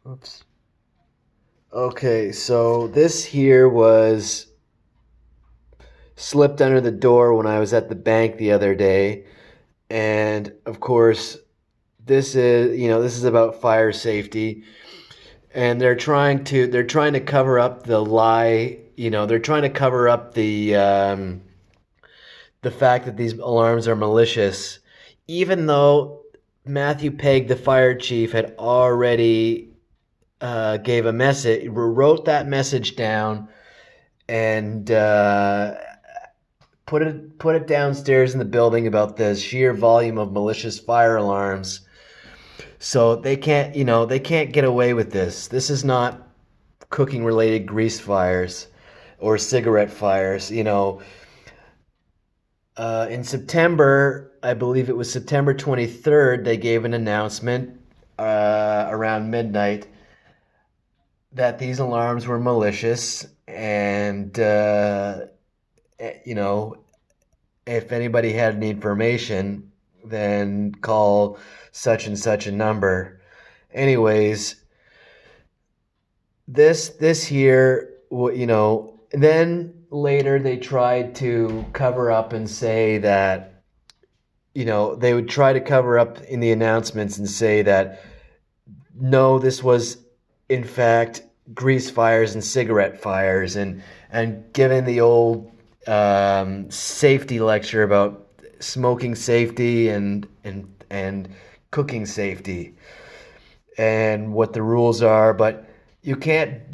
Oops. Okay, so this here was slipped under the door when I was at the bank the other day. And of course, this is about fire safety. And they're trying to cover up the lie. They're trying to cover up the fact that these alarms are malicious, even though Matthew Pegg, the fire chief, had already gave a message, wrote that message down, and put it downstairs in the building about the sheer volume of malicious fire alarms. So they can't get away with this. This is not cooking related grease fires or cigarette fires. In September, I believe it was September 23rd, they gave an announcement around midnight that these alarms were malicious, and if anybody had any information, then call such and such a number. Anyways, this here, then later they tried to cover up and say that, they would try to cover up in the announcements and say that no, this was in fact grease fires and cigarette fires, and given the old safety lecture about smoking safety and cooking safety and what the rules are. But they can't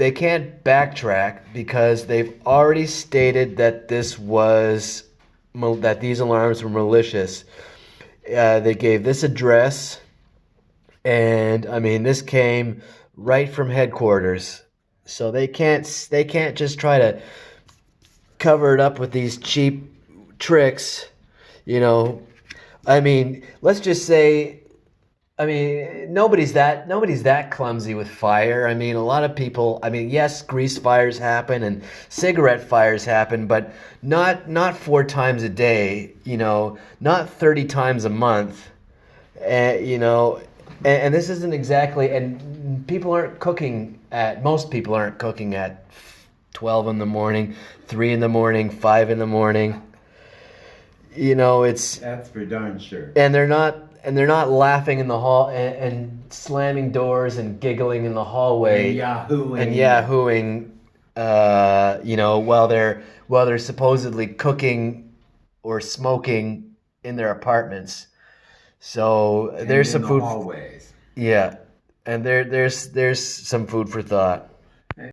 backtrack because they've already stated that that these alarms were malicious. They gave this address, and I mean, this came right from headquarters. So they can't just try to cover it up with these cheap tricks, you know. I mean, let's just say, I mean, nobody's that clumsy with fire. I mean, a lot of people, I mean, yes, grease fires happen and cigarette fires happen, but not 4 times a day, not 30 times a month. You know, and this isn't exactly, and most people aren't cooking at 12 in the morning, 3 in the morning, 5 in the morning. It's, That's for darn sure. and they're not laughing in the hall and slamming doors and giggling in the hallway and yahooing, while they're supposedly cooking or smoking in their apartments. So And there's in some the food. hallways. Yeah, and there's some food for thought.